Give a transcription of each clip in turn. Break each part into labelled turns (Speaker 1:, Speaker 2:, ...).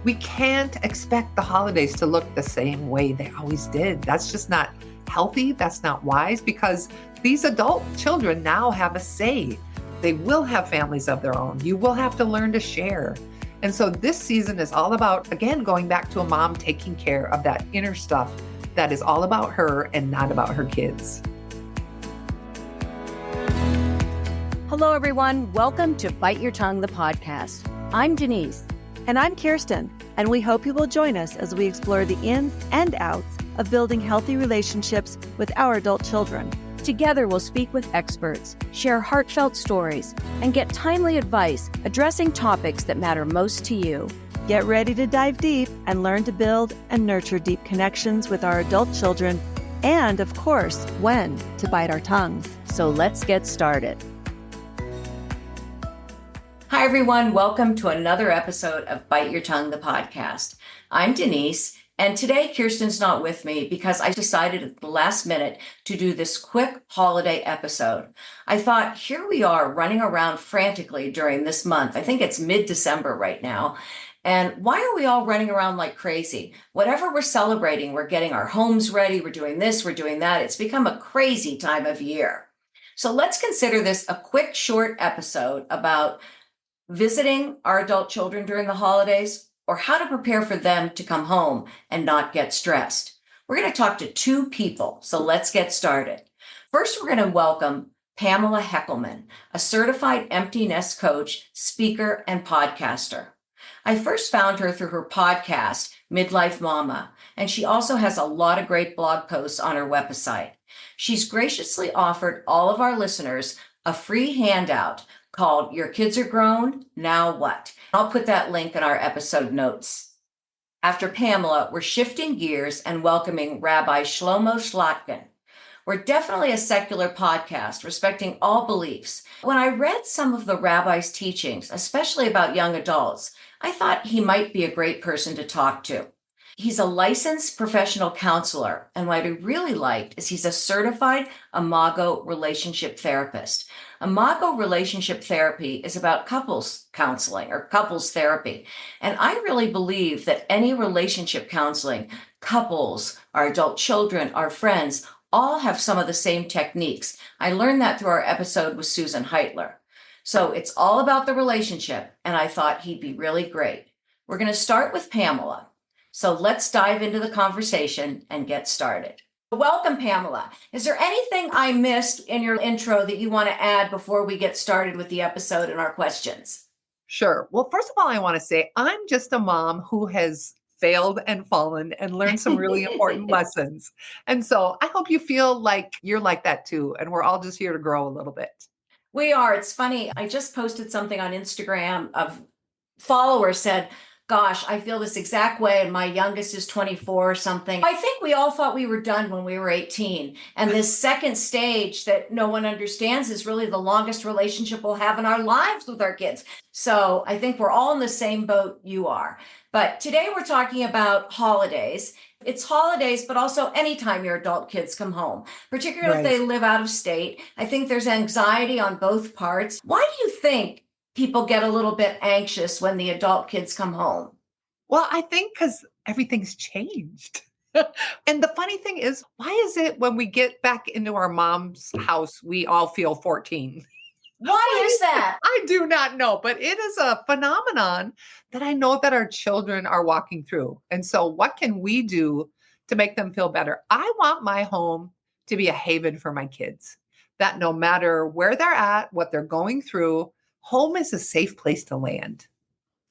Speaker 1: We can't expect the holidays to look the same way they always did. That's just not healthy. That's not wise, because these adult children now have a say. They will have families of their own. You will have to learn to share. And so this season is all about, again, going back to a mom taking care of that inner stuff that is all about her and not about her kids.
Speaker 2: Hello, everyone. Welcome to Bite Your Tongue, the podcast. I'm Denise.
Speaker 3: And I'm Kirsten, and we hope you will join us as we explore the ins and outs of building healthy relationships with our adult children.
Speaker 2: Together, we'll speak with experts, share heartfelt stories, and get timely advice addressing topics that matter most to you.
Speaker 3: Get ready to dive deep and learn to build and nurture deep connections with our adult children, and, of course, when to bite our tongues.
Speaker 2: So let's get started. Hi, everyone. Welcome to another episode of Bite Your Tongue, the podcast. I'm Denise, and today Kirsten's not with me because I decided at the last minute to do this quick holiday episode. I thought, here we are running around frantically during this month. I think it's mid-December right now. And why are we all running around like crazy? Whatever we're celebrating, we're getting our homes ready, we're doing this, we're doing that. It's become a crazy time of year. So let's consider this a quick, short episode about visiting our adult children during the holidays, or how to prepare for them to come home and not get stressed. We're going to talk to two people, so let's get started. First, we're going to welcome Pamela Heckelman, a certified empty nest coach, speaker, and podcaster. I first found her through her podcast, Midlife Mama, and she also has a lot of great blog posts on her website. She's graciously offered all of our listeners a free handout called Your Kids Are Grown, Now What? I'll put that link in our episode notes. After Pamela, we're shifting gears and welcoming Rabbi Shlomo Shlatkin. We're definitely a secular podcast, respecting all beliefs. When I read some of the rabbi's teachings, especially about young adults, I thought he might be a great person to talk to. He's a licensed professional counselor, and what I really liked is he's a certified Imago relationship therapist. Imago relationship therapy is about couples counseling or couples therapy. And I really believe that any relationship counseling, couples, our adult children, our friends, all have some of the same techniques. I learned that through our episode with Susan Heitler. So it's all about the relationship, and I thought he'd be really great. We're going to start with Pamela. So let's dive into the conversation and get started. Welcome, Pamela. Is there anything I missed in your intro that you want to add before we get started with the episode and our questions?
Speaker 1: Sure. Well, first of all, I want to say I'm just a mom who has failed and fallen and learned some really important lessons. And so I hope you feel like you're like that too. And we're all just here to grow a little bit.
Speaker 2: We are. It's funny. I just posted something on Instagram of followers said, gosh, I feel this exact way, and my youngest is 24 or something. I think we all thought we were done when we were 18. And this second stage that no one understands is really the longest relationship we'll have in our lives with our kids. So I think we're all in the same boat you are. But today we're talking about holidays. It's holidays, but also anytime your adult kids come home, particularly if they live out of state. I think there's anxiety on both parts. Why do you think people get a little bit anxious when the adult kids come home?
Speaker 1: Well, I think because everything's changed. And the funny thing is, why is it when we get back into our mom's house, we all feel 14?
Speaker 2: Why is that?
Speaker 1: I do not know, but it is a phenomenon that I know that our children are walking through. And so what can we do to make them feel better? I want my home to be a haven for my kids, that no matter where they're at, what they're going through, home is a safe place to land.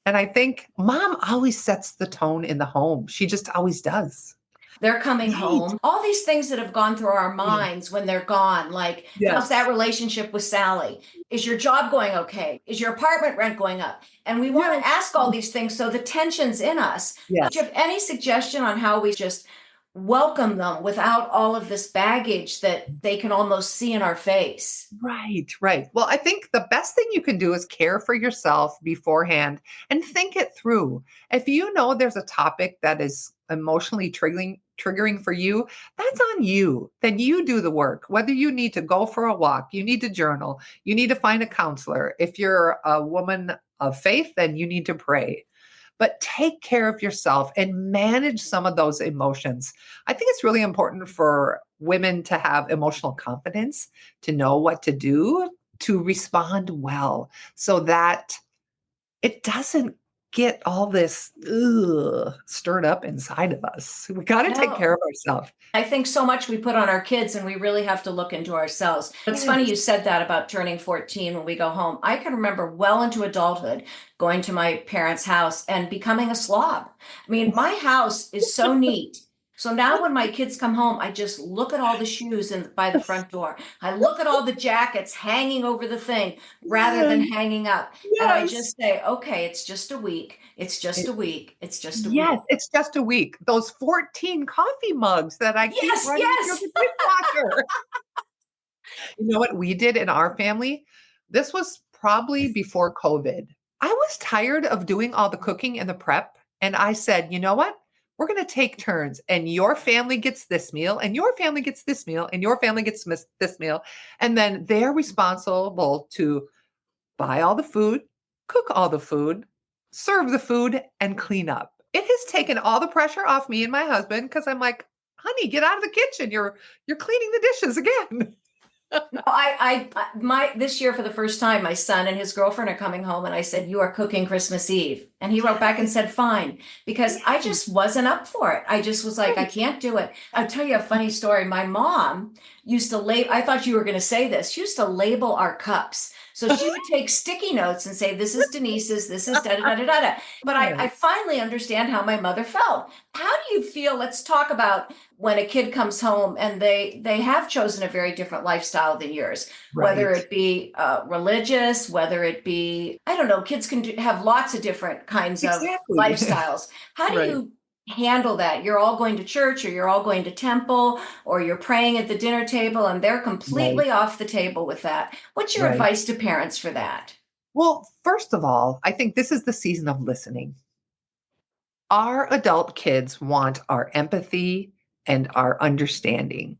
Speaker 1: And I think mom always sets the tone in the home. She just always does.
Speaker 2: They're coming home. All these things that have gone through our minds when they're gone, like, how's that relationship with Sally? Is your job going okay? Is your apartment rent going up? And we want to ask all these things. So the tension's in us. Do you have any suggestion on how we just welcome them without all of this baggage that they can almost see in our face?
Speaker 1: Right, right. Well, I think the best thing you can do is care for yourself beforehand and think it through. If you know there's a topic that is emotionally triggering for you, that's on you. Then you do the work. Whether you need to go for a walk, you need to journal, you need to find a counselor. If you're a woman of faith, then you need to pray. but take care of yourself and manage some of those emotions. I think it's really important for women to have emotional confidence, to know what to do, to respond well so that it doesn't get all this stirred up inside of us. We got to take
Speaker 2: No.
Speaker 1: care of ourselves.
Speaker 2: I think so much we put on our kids and we really have to look into ourselves. It's funny
Speaker 1: Yes.
Speaker 2: you said that about turning 14 when we go home. I can remember well into adulthood going to my parents' house and becoming a slob. I mean, my house is so neat. So now when my kids come home, I just look at all the shoes by the front door. I look at all the jackets hanging over the thing rather than
Speaker 1: Yes.
Speaker 2: hanging up. And I
Speaker 1: Yes.
Speaker 2: just say, okay, it's just a week. It's just a week. It's just a
Speaker 1: Yes,
Speaker 2: week.
Speaker 1: it's just a week. Those 14 coffee mugs that I keep
Speaker 2: Yes,
Speaker 1: running through
Speaker 2: yes.
Speaker 1: the dishwasher. You know what we did in our family? This was probably before COVID. I was tired of doing all the cooking and the prep. And I said, you know what? We're going to take turns, and your family gets this meal, and your family gets this meal, and your family gets this meal. And then they're responsible to buy all the food, cook all the food, serve the food, and clean up. It has taken all the pressure off me and my husband because I'm like, honey, get out of the kitchen. You're cleaning the dishes again.
Speaker 2: No, my this year for the first time, my son and his girlfriend are coming home, and I said, "You are cooking Christmas Eve," and he wrote back and said, "Fine," because I
Speaker 1: Yes.
Speaker 2: just wasn't up for it. I just was like, I
Speaker 1: Right.
Speaker 2: can't do it. I'll tell you a funny story. My mom used to label. I thought you were going to say this. She used to label our cups. So she would take sticky notes and say, "This is Denise's. This is da da da da da." Da." But I
Speaker 1: Yes.
Speaker 2: finally understand how my mother felt. How do you feel? Let's talk about when a kid comes home and they have chosen a very different lifestyle than yours, whether
Speaker 1: Right.
Speaker 2: it be religious, whether it be, I don't know, kids can have lots of different kinds of
Speaker 1: Exactly.
Speaker 2: lifestyles. How do
Speaker 1: Right.
Speaker 2: you handle that? You're all going to church, or you're all going to temple, or you're praying at the dinner table and they're
Speaker 1: Right.
Speaker 2: completely off the table with that. What's your
Speaker 1: Right.
Speaker 2: advice to parents for that?
Speaker 1: Well, first of all, I think this is the season of listening. Our adult kids want our empathy and our understanding.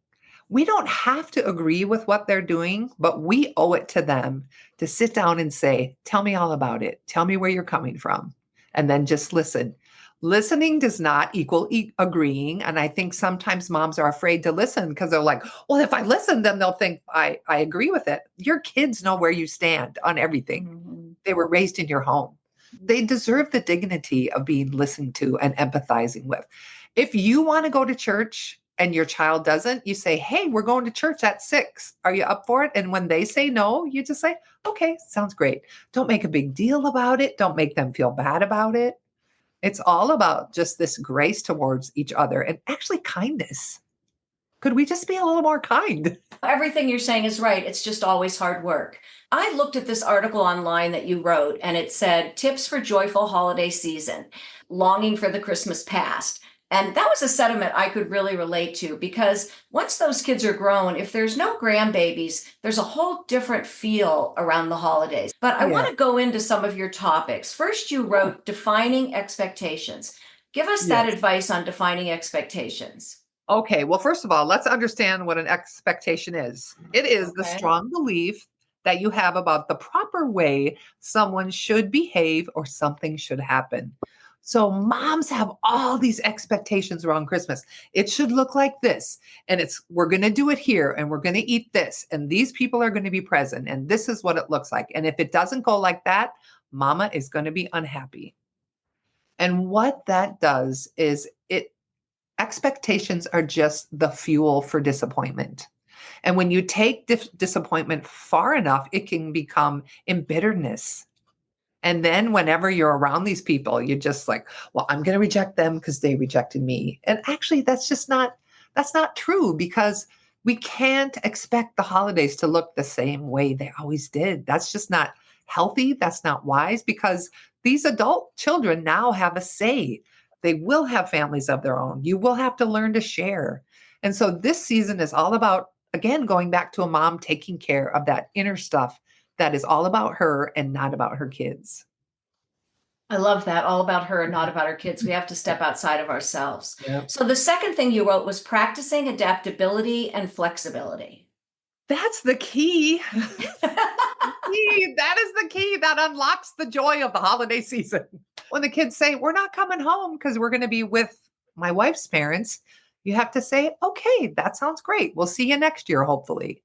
Speaker 1: We don't have to agree with what they're doing, but we owe it to them to sit down and say, tell me all about it. Tell me where you're coming from. And then just listen. Listening does not equal agreeing. And I think sometimes moms are afraid to listen because they're like, well, if I listen, then they'll think I agree with it. Your kids know where you stand on everything.
Speaker 2: Mhm.
Speaker 1: They were raised in your home. They deserve the dignity of being listened to and empathizing with. If you want to go to church and your child doesn't, you say, hey, we're going to church at 6. Are you up for it? And when they say no, you just say, okay, sounds great. Don't make a big deal about it. Don't make them feel bad about it. It's all about just this grace towards each other and actually kindness. Could we just be a little more kind?
Speaker 2: Everything you're saying is right. It's just always hard work. I looked at this article online that you wrote, and it said tips for joyful holiday season, longing for the Christmas past. And that was a sentiment I could really relate to, because once those kids are grown, if there's no grandbabies, there's a whole different feel around the holidays. But I want
Speaker 1: Yeah.
Speaker 2: to go into some of your topics. First, you
Speaker 1: Yeah.
Speaker 2: wrote defining expectations. Give us that
Speaker 1: Yes.
Speaker 2: advice on defining expectations.
Speaker 1: Okay, well, first of all, let's understand what an expectation is. It is the
Speaker 2: Okay.
Speaker 1: strong belief that you have about the proper way someone should behave or something should happen. So, moms have all these expectations around Christmas. It should look like this, and we're going to do it here, and we're going to eat this, and these people are going to be present, and this is what it looks like. And if it doesn't go like that, mama is going to be unhappy. And what that does is expectations are just the fuel for disappointment. And when you take disappointment far enough, it can become embitteredness. And then whenever you're around these people, you're just like, well, I'm going to reject them because they rejected me. And actually, that's not true, because we can't expect the holidays to look the same way they always did. That's just not healthy. That's not wise, because these adult children now have a say. They will have families of their own. You will have to learn to share. And so this season is all about, again, going back to a mom taking care of that inner stuff that is all about her and not about her kids.
Speaker 2: I love that. All about her, not about our kids. We have to step outside of ourselves. So the second thing you wrote was practicing adaptability and flexibility.
Speaker 1: That's the key. That is the key that unlocks the joy of the holiday season. when the kids say, we're not coming home because we're going to be with my wife's parents, you have to say, okay, that sounds great. We'll see you next year, hopefully.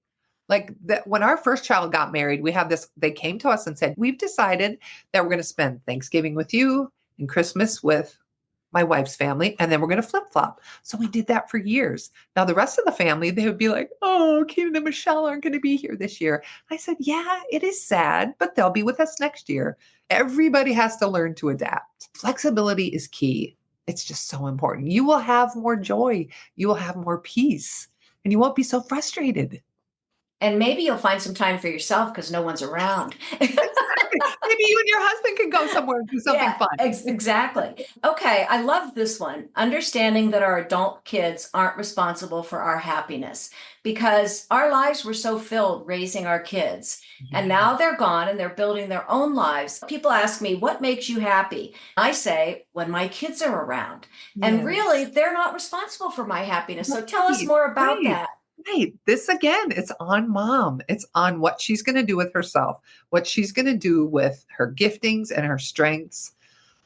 Speaker 1: Like that, when our first child got married, we had this, they came to us and said, we've decided that we're going to spend Thanksgiving with you and Christmas with my wife's family, and then we're going to flip flop. So we did that for years. Now, the rest of the family, they would be like, oh, Keenan and Michelle aren't going to be here this year. I said, yeah, it is sad, but they'll be with us next year. Everybody has to learn to adapt. Flexibility is key. It's just so important. You will have more joy. You will have more peace, and you won't be so frustrated.
Speaker 2: And maybe you'll find some time for yourself because no one's around.
Speaker 1: Exactly. Maybe you and your husband can go somewhere and do something fun.
Speaker 2: Exactly. Okay, I love this one. Understanding that our adult kids aren't responsible for our happiness because our lives were so filled raising our kids. And now they're gone and they're building their own lives. People ask me, what makes you happy? I say, when my kids are around. And really, they're not responsible for my happiness. So tell us more about that.
Speaker 1: Right. This again, it's on mom. It's on what she's going to do with herself, what she's going to do with her giftings and her strengths.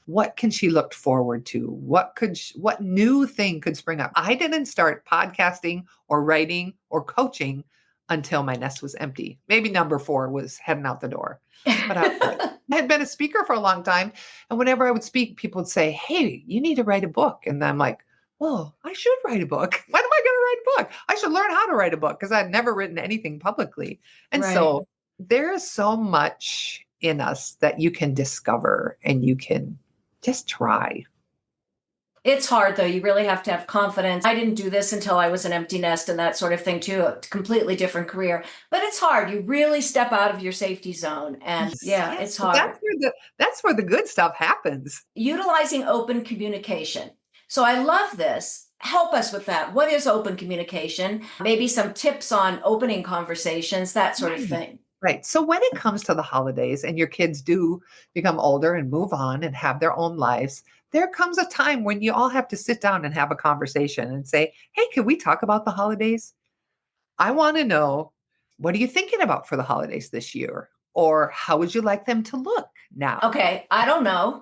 Speaker 1: What can she look forward to? What new thing could spring up? I didn't start podcasting or writing or coaching until my nest was empty. Maybe number 4 was heading out the door. But I had been a speaker for a long time. And whenever I would speak, people would say, hey, you need to write a book. And I'm like, well, I should write a book. When am I going to write a book? I should learn how to write a book because I've never written anything publicly. And so there is so much in us that you can discover and you can just try.
Speaker 2: It's hard though. You really have to have confidence. I didn't do this until I was an empty nest and that sort of thing too. A completely different career, but it's hard. You really step out of your safety zone and it's hard.
Speaker 1: That's where the good stuff happens.
Speaker 2: Utilizing open communication. So I love this. Help us with that. What is open communication? Maybe some tips on opening conversations, that sort of thing.
Speaker 1: Right. So when it comes to the holidays and your kids do become older and move on and have their own lives, there comes a time when you all have to sit down and have a conversation and say, hey, can we talk about the holidays? I want to know, what are you thinking about for the holidays this year? Or how would you like them to look now?
Speaker 2: Okay. I don't know.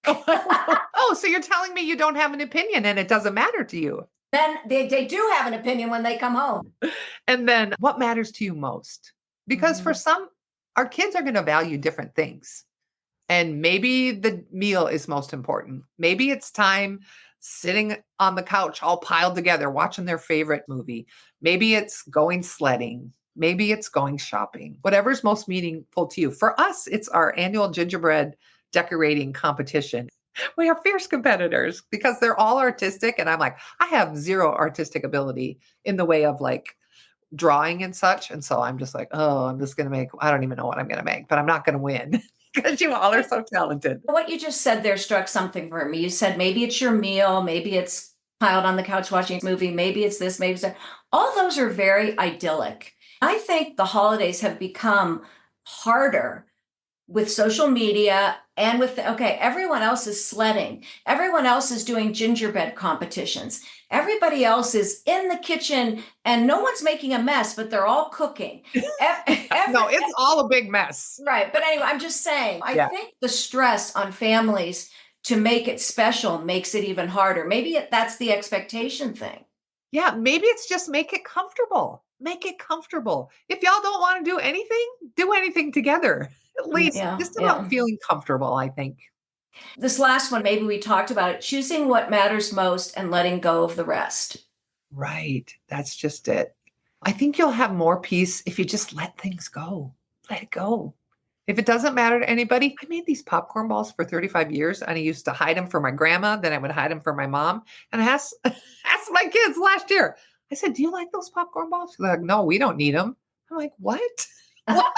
Speaker 1: Oh, so you're telling me you don't have an opinion and it doesn't matter to you.
Speaker 2: Then they do have an opinion when they come home.
Speaker 1: And then what matters to you most? Because for some, our kids are going to value different things. And maybe the meal is most important. Maybe it's time sitting on the couch all piled together, watching their favorite movie. Maybe it's going sledding. Maybe it's going shopping, whatever's most meaningful to you. For us, it's our annual gingerbread decorating competition. We are fierce competitors because they're all artistic. And I'm like, I have zero artistic ability in the way of like drawing and such. And so I'm just like, oh, I'm just going to make, I don't even know what I'm going to make, but I'm not going to win because you all are so talented.
Speaker 2: What you just said there struck something for me. You said maybe it's your meal, maybe it's piled on the couch watching a movie, maybe it's this, maybe it's that. All those are very idyllic. I think the holidays have become harder with social media and with, everyone else is sledding. Everyone else is doing gingerbread competitions. Everybody else is in the kitchen and no one's making a mess, but they're all cooking.
Speaker 1: No, it's all a big mess.
Speaker 2: Right. But anyway, I'm just saying, I think the stress on families to make it special makes it even harder. Maybe that's the expectation thing.
Speaker 1: Yeah, maybe it's just make it comfortable. Make it comfortable. If y'all don't want to do anything together. At least just about feeling comfortable, I think.
Speaker 2: This last one, maybe we talked about it, choosing what matters most and letting go of the rest.
Speaker 1: Right. That's just it. I think you'll have more peace if you just let things go. Let it go. If it doesn't matter to anybody, I made these popcorn balls for 35 years and I used to hide them for my grandma. Then I would hide them for my mom. And I asked my kids last year, I said, do you like those popcorn balls? They're like, no, we don't need them. I'm like, what? What?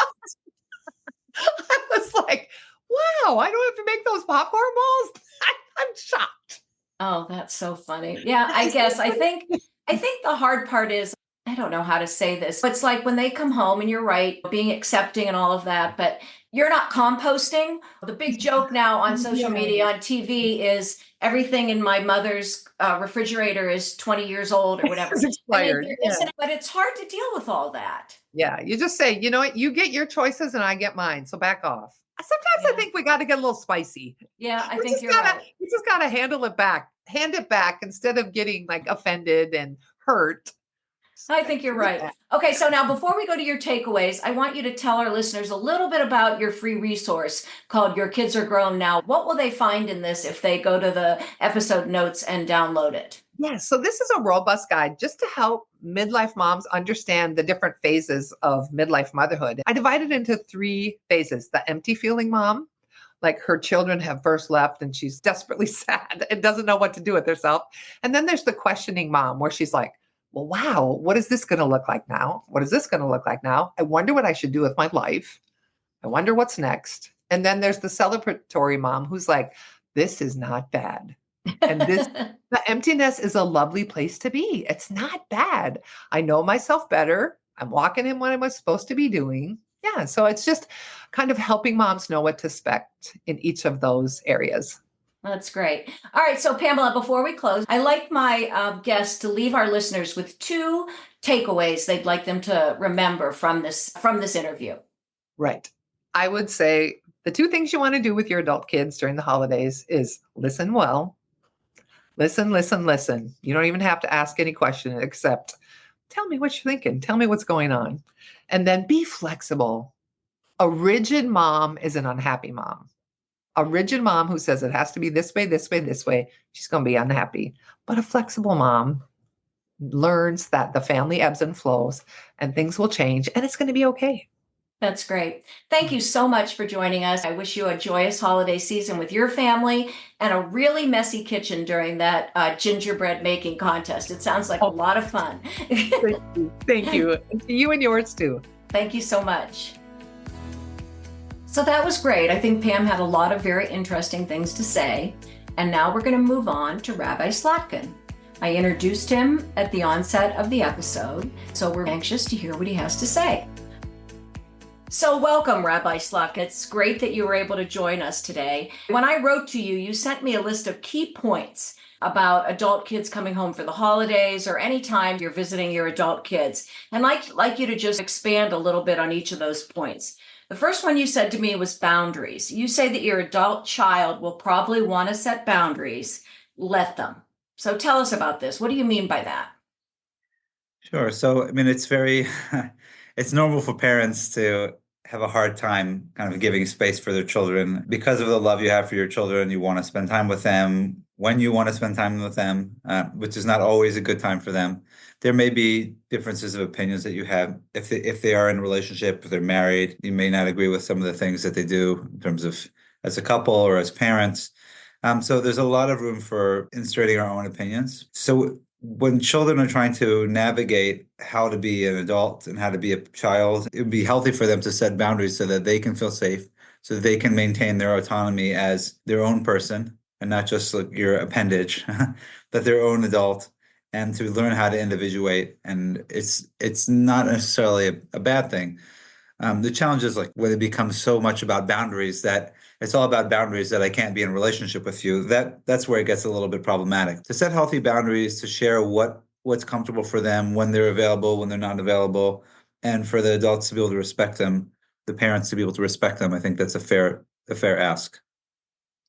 Speaker 1: I was like, wow, I don't have to make those popcorn balls. I'm shocked.
Speaker 2: Oh, that's so funny. Yeah, I guess I think the hard part is, I don't know how to say this. It's like when they come home and you're right, being accepting and all of that, but you're not composting. The big joke now on social media, on TV is everything in my mother's refrigerator is 20 years old or whatever.
Speaker 1: It's expired.
Speaker 2: But it's hard to deal with all that.
Speaker 1: Yeah, you just say, you know what, you get your choices and I get mine. So back off. Sometimes I
Speaker 2: Yeah.
Speaker 1: think we got to get a little spicy.
Speaker 2: Yeah, I think you're right.
Speaker 1: We just gotta hand it back instead of getting like offended and hurt.
Speaker 2: I think you're right. Okay, so now before we go to your takeaways, I want you to tell our listeners a little bit about your free resource called Your Kids Are Grown Now. What will they find in this if they go to the episode notes and download it?
Speaker 1: Yeah, so this is a robust guide just to help midlife moms understand the different phases of midlife motherhood. I divide it into 3 phases: the empty feeling mom, like her children have first left and she's desperately sad and doesn't know what to do with herself. And then there's the questioning mom where she's like, well, wow, what is this going to look like now? What is this going to look like now? I wonder what I should do with my life. I wonder what's next. And then there's the celebratory mom who's like, this is not bad. And the emptiness is a lovely place to be. It's not bad. I know myself better. I'm walking in what I was supposed to be doing. Yeah. So it's just kind of helping moms know what to expect in each of those areas.
Speaker 2: That's great. All right. So, Pamela, before we close, I like my guests to leave our listeners with 2 takeaways they'd like them to remember from this interview.
Speaker 1: Right. I would say the 2 things you want to do with your adult kids during the holidays is listen well. Listen, listen, listen. You don't even have to ask any question except tell me what you're thinking. Tell me what's going on. And then be flexible. A rigid mom is an unhappy mom. A rigid mom who says it has to be this way, this way, this way, she's going to be unhappy. But a flexible mom learns that the family ebbs and flows and things will change and it's going to be okay.
Speaker 2: That's great. Thank you so much for joining us. I wish you a joyous holiday season with your family and a really messy kitchen during that gingerbread making contest. It sounds like a lot of fun.
Speaker 1: Thank you. Thank you. And to you and yours too.
Speaker 2: Thank you so much. So that was great. I think Pam had a lot of very interesting things to say. And now we're going to move on to Rabbi Slatkin. I introduced him at the onset of the episode, so we're anxious to hear what he has to say. So welcome, Rabbi Slatkin. It's great that you were able to join us today. When I wrote to you, you sent me a list of key points about adult kids coming home for the holidays or any time you're visiting your adult kids. And I'd like you to just expand a little bit on each of those points. The first one you said to me was boundaries. You say that your adult child will probably want to set boundaries. Let them. So tell us about this. What do you mean by that?
Speaker 4: Sure. So, I mean, it's very, it's normal for parents to have a hard time kind of giving space for their children because of the love you have for your children. You want to spend time with them when you want to spend time with them, which is not always a good time for them. There may be differences of opinions that you have. If they are in a relationship, if they're married, you may not agree with some of the things that they do in terms of as a couple or as parents. So there's a lot of room for inserting our own opinions. So when children are trying to navigate how to be an adult and how to be a child, it would be healthy for them to set boundaries so that they can feel safe, so that they can maintain their autonomy as their own person and not just like your appendage, but their own adult, and to learn how to individuate. And it's not necessarily a bad thing. The challenge is like when it becomes so much about boundaries that it's all about boundaries that I can't be in a relationship with you. That's where it gets a little bit problematic. To set healthy boundaries, to share what's comfortable for them, when they're available, when they're not available, and for the adults to be able to respect them, the parents to be able to respect them. I think that's a fair ask,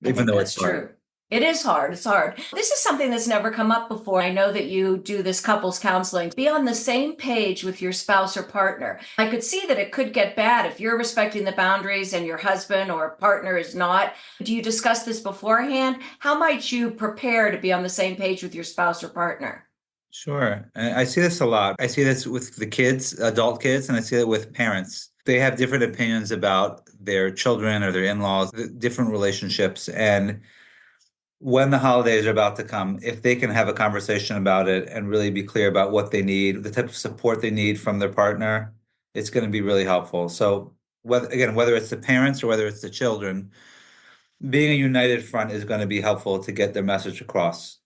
Speaker 4: even though it's
Speaker 2: true. It is hard. It's hard. This is something that's never come up before. I know that you do this couples counseling. Be on the same page with your spouse or partner. I could see that it could get bad if you're respecting the boundaries and your husband or partner is not. Do you discuss this beforehand? How might you prepare to be on the same page with your spouse or partner?
Speaker 4: Sure. I see this a lot. I see this with the kids, adult kids, and I see it with parents. They have different opinions about their children or their in-laws, different relationships. And when the holidays are about to come, if they can have a conversation about it and really be clear about what they need, the type of support they need from their partner, it's going to be really helpful. So whether it's the parents or whether it's the children, being a united front is going to be helpful to get their message across.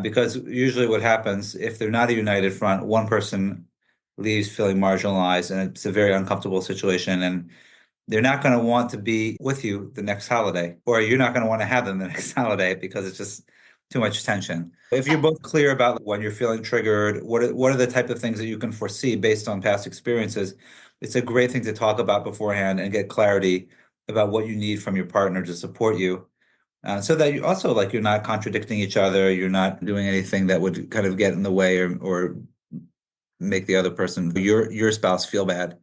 Speaker 4: Because usually what happens, if they're not a united front, one person leaves feeling marginalized and it's a very uncomfortable situation. And they're not going to want to be with you the next holiday, or you're not going to want to have them the next holiday because it's just too much tension. If you're both clear about when you're feeling triggered, what are the type of things that you can foresee based on past experiences, it's a great thing to talk about beforehand and get clarity about what you need from your partner to support you. So that you also like you're not contradicting each other, you're not doing anything that would kind of get in the way or make the other person, your spouse, feel bad.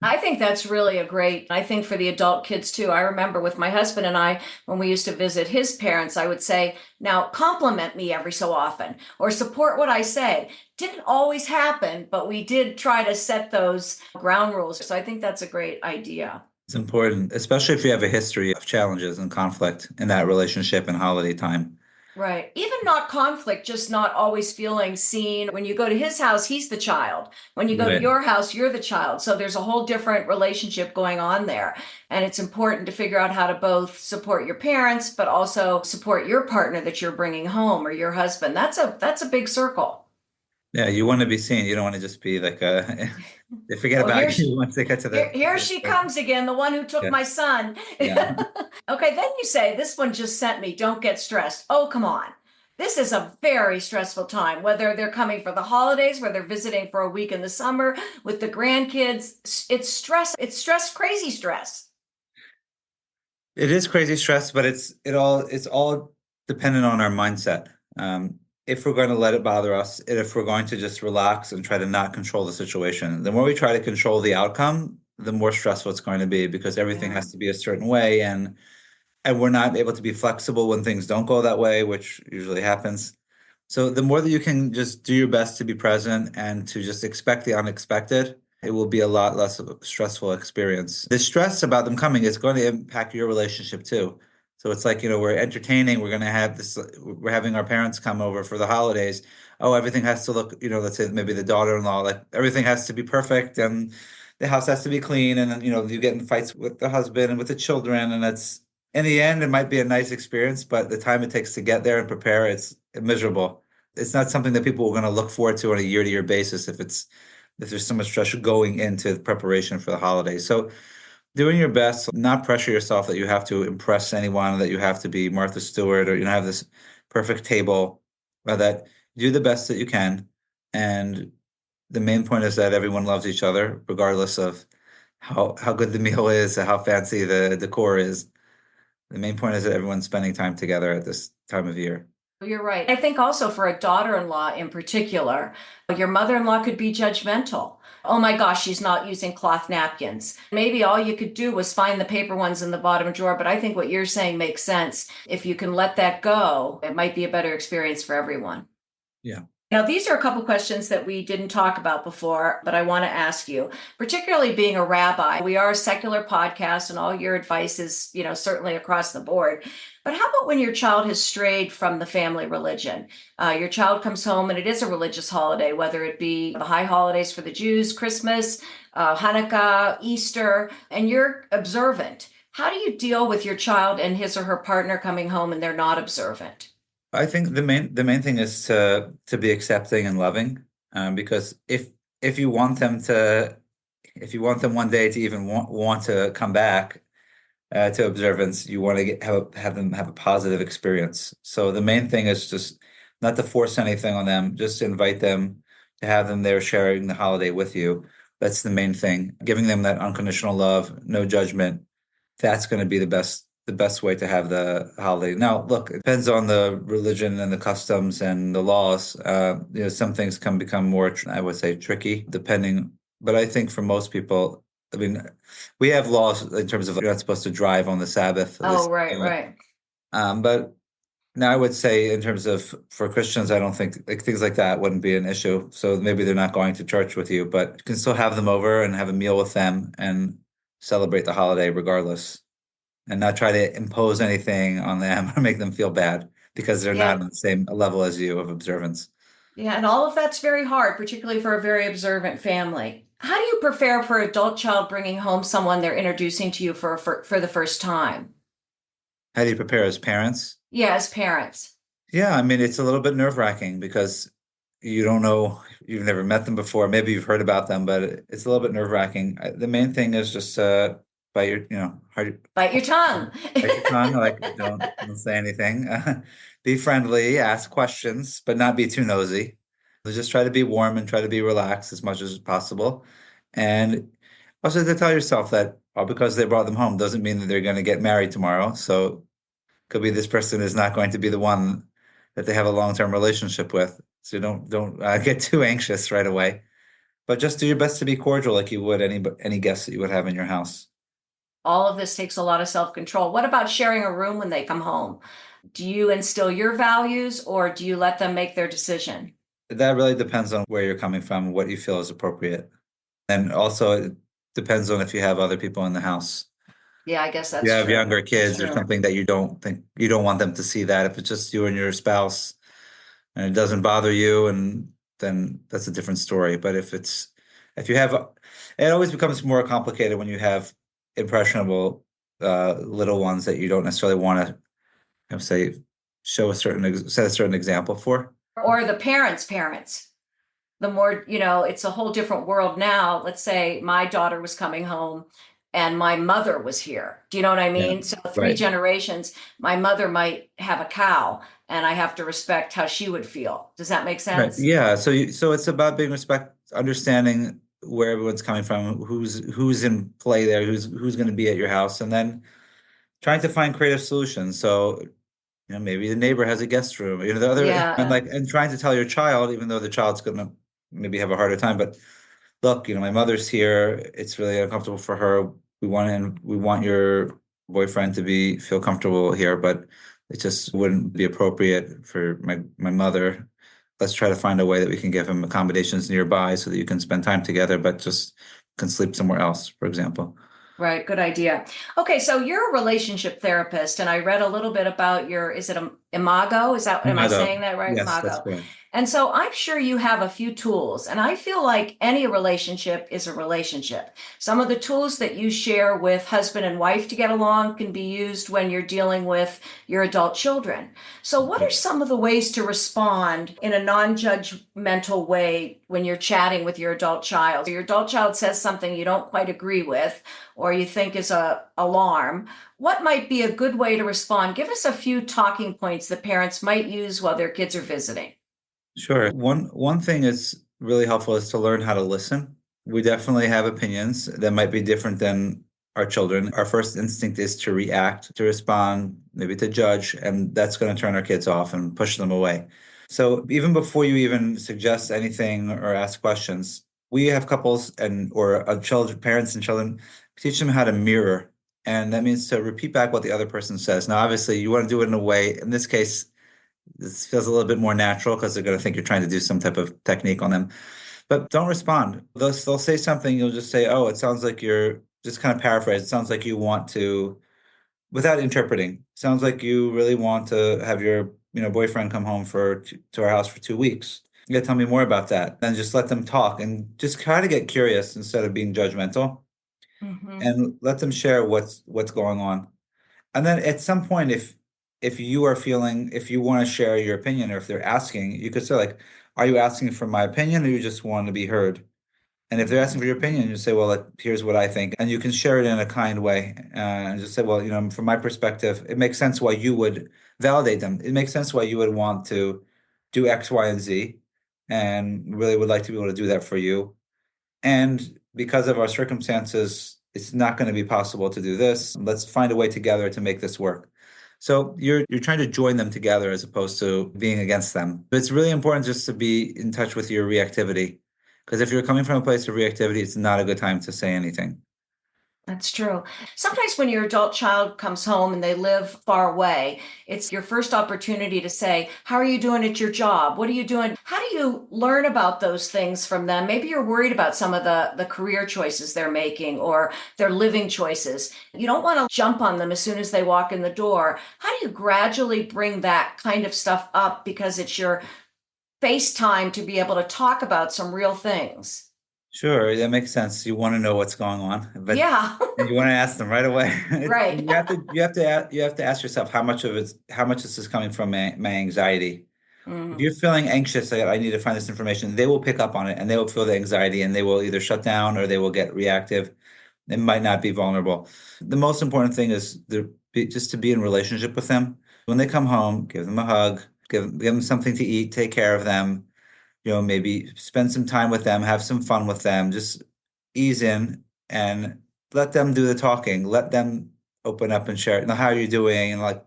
Speaker 2: I think that's really a great, I think for the adult kids too. I remember with my husband and I, when we used to visit his parents, I would say, now compliment me every so often or support what I say. Didn't always happen, but we did try to set those ground rules. So I think that's a great idea.
Speaker 4: It's important, especially if you have a history of challenges and conflict in that relationship and holiday time.
Speaker 2: Right. Even not conflict, just not always feeling seen. When you go to his house, he's the child. When you go to
Speaker 4: Right.
Speaker 2: your house, you're the child. So there's a whole different relationship going on there. And it's important to figure out how to both support your parents, but also support your partner that you're bringing home or your husband. That's a big circle.
Speaker 4: Yeah, you want to be seen. You don't want to just be like a they forget
Speaker 2: Oh,
Speaker 4: about you once they get to
Speaker 2: here she comes again, the one who took
Speaker 4: yeah,
Speaker 2: my son.
Speaker 4: yeah.
Speaker 2: Okay, then you say, this one just sent me, don't get stressed. Oh, come on. This is a very stressful time, whether they're coming for the holidays, whether they're visiting for a week in the summer with the grandkids. It's stress, crazy stress.
Speaker 4: It is crazy stress, but it's all dependent on our mindset. If we're going to let it bother us, and if we're going to just relax and try to not control the situation, the more we try to control the outcome, the more stressful it's going to be because everything
Speaker 2: Yeah.
Speaker 4: has to be a certain way, and we're not able to be flexible when things don't go that way, which usually happens. So the more that you can just do your best to be present and to just expect the unexpected, it will be a lot less of a stressful experience. The stress about them coming is going to impact your relationship too. So it's like, we're entertaining, we're going to have this, we're having our parents come over for the holidays. Oh, everything has to look, let's say maybe the daughter-in-law, like everything has to be perfect and the house has to be clean. And then, you get in fights with the husband and with the children. And it's, in the end, it might be a nice experience, but the time it takes to get there and prepare, it's miserable. It's not something that people are going to look forward to on a year-to-year basis if there's so much stress going into the preparation for the holidays. So doing your best, not pressure yourself that you have to impress anyone, that you have to be Martha Stewart or have this perfect table, but that you do the best that you can. And the main point is that everyone loves each other, regardless of how good the meal is, how fancy the decor is. The main point is that everyone's spending time together at this time of year.
Speaker 2: You're right. I think also for a daughter-in-law in particular, your mother-in-law could be judgmental. Oh my gosh, she's not using cloth napkins. Maybe all you could do was find the paper ones in the bottom drawer, but I think what you're saying makes sense. If you can let that go, it might be a better experience for everyone.
Speaker 4: Yeah.
Speaker 2: Now, these are a couple questions that we didn't talk about before, but I want to ask you, particularly being a rabbi. We are a secular podcast and all your advice is, certainly across the board. But how about when your child has strayed from the family religion? Your child comes home and it is a religious holiday, whether it be the high holidays for the Jews, Christmas, Hanukkah, Easter, and you're observant. How do you deal with your child and his or her partner coming home and they're not observant?
Speaker 4: I think the main thing is to be accepting and loving, because if you want them to if you want them one day to even want to come back to observance, you want to have them have a positive experience. So the main thing is just not to force anything on them, just invite them to have them there sharing the holiday with you. That's the main thing. Giving them that unconditional love, no judgment. That's going to be the best way to have the holiday. Now, look, it depends on the religion and the customs and the laws. Some things can become more, I would say, tricky, depending. But I think for most people, I mean, we have laws in terms of you're not supposed to drive on the Sabbath. At
Speaker 2: Oh,
Speaker 4: least,
Speaker 2: right, right.
Speaker 4: but now I would say in terms of for Christians, I don't think like things like that wouldn't be an issue. So maybe they're not going to church with you, but you can still have them over and have a meal with them and celebrate the holiday regardless and not try to impose anything on them or make them feel bad because they're not
Speaker 2: Yeah.
Speaker 4: on the same level as you of observance.
Speaker 2: Yeah, and all of that's very hard, particularly for a very observant family. How do you prepare for adult child bringing home someone they're introducing to you for the first time?
Speaker 4: How do you prepare as parents?
Speaker 2: Yeah, as parents.
Speaker 4: Yeah, I mean, it's a little bit nerve-wracking because you don't know, you've never met them before. Maybe you've heard about them, but it's a little bit nerve-wracking. The main thing is just bite your,
Speaker 2: Bite your tongue.
Speaker 4: bite your tongue, like don't say anything. Be friendly, ask questions, but not be too nosy. So just try to be warm and try to be relaxed as much as possible. And also to tell yourself that all because they brought them home doesn't mean that they're going to get married tomorrow. So could be this person is not going to be the one that they have a long-term relationship with. So don't get too anxious right away, but just do your best to be cordial like you would any guest that you would have in your house.
Speaker 2: All of this takes a lot of self-control. What about sharing a room when they come home? Do you instill your values or do you let them make their decision?
Speaker 4: That really depends on where you're coming from, what you feel is appropriate. And also it depends on if you have other people in the house.
Speaker 2: Yeah, I guess
Speaker 4: You
Speaker 2: that's
Speaker 4: have
Speaker 2: true.
Speaker 4: younger
Speaker 2: That's
Speaker 4: kids or
Speaker 2: true.
Speaker 4: something that you don't want them to see that. If it's just you and your spouse and it doesn't bother you, and then that's a different story. But if you have, it always becomes more complicated when you have impressionable little ones that you don't necessarily want to, say, set a certain example for.
Speaker 2: Or the parents. The more, it's a whole different world now. Let's say my daughter was coming home and my mother was here. Do you know what I
Speaker 4: Yeah.
Speaker 2: mean? So three
Speaker 4: Right.
Speaker 2: generations, my mother might have a cow and I have to respect how she would feel. Does that make
Speaker 4: Right.
Speaker 2: sense?
Speaker 4: Yeah. So it's about being understanding where everyone's coming from, who's in play there, who's going to be at your house, and then trying to find creative solutions. So, maybe the neighbor has a guest room, the other, and
Speaker 2: Yeah.
Speaker 4: like, and trying to tell your child, even though the child's going to maybe have a harder time, but look, my mother's here. It's really uncomfortable for her. We want your boyfriend to feel comfortable here, but it just wouldn't be appropriate for my mother. Let's try to find a way that we can give him accommodations nearby so that you can spend time together, but just can sleep somewhere else, for example.
Speaker 2: Right, good idea. Okay, so you're a relationship therapist, and I read a little bit about is it Imago? Am I
Speaker 4: Mother.
Speaker 2: saying that right?
Speaker 4: Yes, that's
Speaker 2: Imago.
Speaker 4: correct.
Speaker 2: And so I'm sure you have a few tools, and I feel like any relationship is a relationship. Some of the tools that you share with husband and wife to get along can be used when you're dealing with your adult children. So, what are some of the ways to respond in a non-judgmental way when you're chatting with your adult child? Your adult child says something you don't quite agree with or you think is a alarm. What might be a good way to respond? Give us a few talking points that parents might use while their kids are visiting.
Speaker 4: Sure. One thing is really helpful is to learn how to listen. We definitely have opinions that might be different than our children. Our first instinct is to react, to respond, maybe to judge, and that's going to turn our kids off and push them away. So even before you even suggest anything or ask questions, we have couples or children, parents and children, teach them how to mirror. And that means to repeat back what the other person says. Now, obviously, you want to do it in a way, in this case, this feels a little bit more natural because they're going to think you're trying to do some type of technique on them. But don't respond. They'll say something, you'll just say, "Oh, it sounds like you're," just kind of paraphrase. It sounds like you want to, without interpreting. Sounds like you really want to have your, boyfriend come home to our house for 2 weeks. You gotta tell me more about that. And just let them talk and just try to get curious instead of being judgmental,
Speaker 2: Mm-hmm.
Speaker 4: and let them share what's going on. And then at some point, if you want to share your opinion, or if they're asking, you could say like, "Are you asking for my opinion, or you just want to be heard?" And if they're asking for your opinion, you say, "Well, like, here's what I think," and you can share it in a kind way, and just say, "Well, from my perspective, it makes sense why you would validate them. It makes sense why you would want to do X, Y, and Z, and really would like to be able to do that for you. And because of our circumstances, it's not going to be possible to do this. Let's find a way together to make this work." So you're trying to join them together as opposed to being against them. But it's really important just to be in touch with your reactivity. Because if you're coming from a place of reactivity, it's not a good time to say anything.
Speaker 2: That's true. Sometimes when your adult child comes home and they live far away, it's your first opportunity to say, "How are you doing at your job? What are you doing?" How do you learn about those things from them? Maybe you're worried about some of the career choices they're making or their living choices. You don't want to jump on them as soon as they walk in the door. How do you gradually bring that kind of stuff up because it's your FaceTime to be able to talk about some real things?
Speaker 4: Sure, that makes sense. You want to know what's going on, but
Speaker 2: Yeah,
Speaker 4: and you want to ask them right away.
Speaker 2: right.
Speaker 4: You have to ask yourself how much this is coming from my anxiety. If
Speaker 2: Mhm.
Speaker 4: you're feeling anxious, like, I need to find this information, they will pick up on it and they will feel the anxiety and they will either shut down or they will get reactive. They might not be vulnerable. The most important thing is just to be in relationship with them. When they come home, give them a hug, give them something to eat, take care of them, maybe spend some time with them, have some fun with them, just ease in and let them do the talking. Let them open up and share. Now, how are you doing? And like,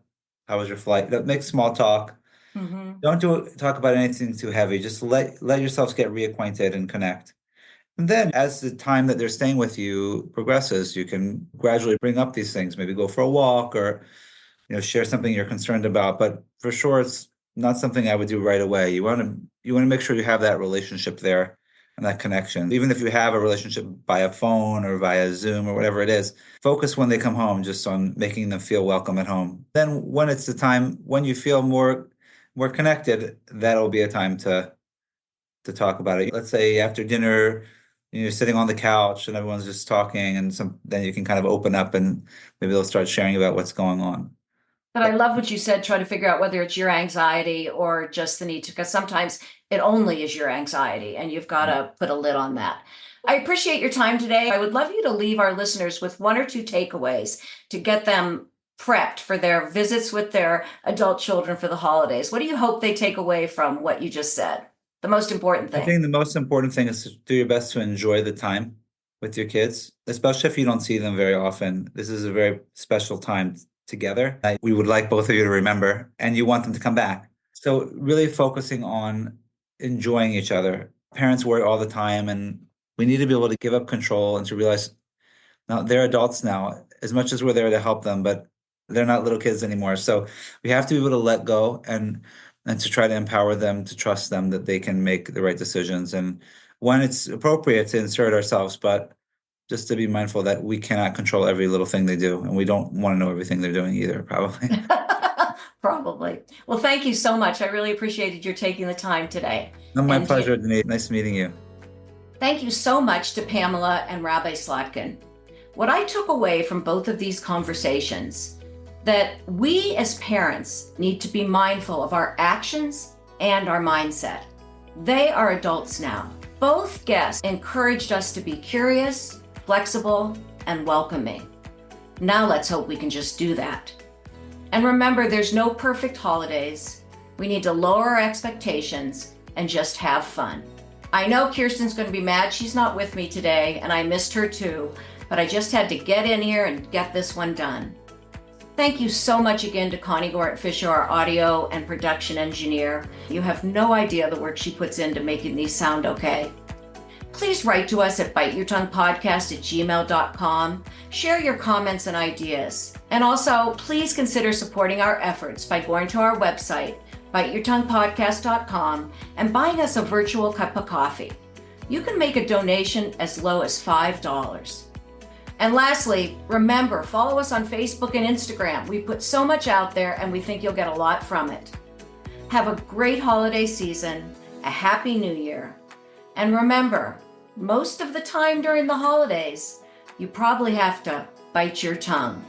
Speaker 4: how was your flight? Make small talk.
Speaker 2: Mm-hmm.
Speaker 4: Don't talk about anything too heavy. Just let yourselves get reacquainted and connect. And then as the time that they're staying with you progresses, you can gradually bring up these things, maybe go for a walk or, share something you're concerned about. But for sure, it's not something I would do right away. You want to make sure you have that relationship there and that connection. Even if you have a relationship via phone or via Zoom or whatever it is, focus when they come home just on making them feel welcome at home. Then when it's the time when you feel more connected, that'll be a time to talk about it. Let's say after dinner, you're sitting on the couch and everyone's just talking, and then you can kind of open up and maybe they'll start sharing about what's going on.
Speaker 2: But I love what you said, try to figure out whether it's your anxiety or just the need to, because sometimes it only is your anxiety and you've got to put a lid on that. I appreciate your time today. I would love you to leave our listeners with one or two takeaways to get them prepped for their visits with their adult children for the holidays. What do you hope they take away from what you just said? The most important
Speaker 4: I
Speaker 2: thing.
Speaker 4: think the most important thing is to do your best to enjoy the time with your kids, especially if you don't see them very often. This is a very special time together that we would like both of you to remember, and you want them to come back. So really focusing on enjoying each other. Parents worry all the time, and we need to be able to give up control and to realize now they're adults now, as much as we're there to help them, but they're not little kids anymore. So we have to be able to let go and to try to empower them, to trust them that they can make the right decisions. And when it's appropriate to insert ourselves, but just to be mindful that we cannot control every little thing they do. And we don't want to know everything they're doing either, probably.
Speaker 2: Probably. Well, thank you so much. I really appreciated your taking the time today.
Speaker 4: No, my
Speaker 2: And
Speaker 4: pleasure, Denise. Nice meeting you.
Speaker 2: thank you so much to Pamela and Rabbi Slotkin. What I took away from both of these conversations, that we as parents need to be mindful of our actions and our mindset. They are adults now. Both guests encouraged us to be curious, flexible, and welcoming. Now let's hope we can just do that. And remember, there's no perfect holidays. We need to lower our expectations and just have fun. I know Kirsten's going to be mad she's not with me today, and I missed her too, but I just had to get in here and get this one done. Thank you so much again to Connie Gort-Fisher, our audio and production engineer. You have no idea the work she puts into making these sound okay. Please write to us at biteyourtonguepodcast@gmail.com. Share your comments and ideas. And also, please consider supporting our efforts by going to our website, biteyourtonguepodcast.com, and buying us a virtual cup of coffee. You can make a donation as low as $5. And lastly, remember, follow us on Facebook and Instagram. We put so much out there and we think you'll get a lot from it. Have a great holiday season, a happy new year. And remember, most of the time during the holidays, you probably have to bite your tongue.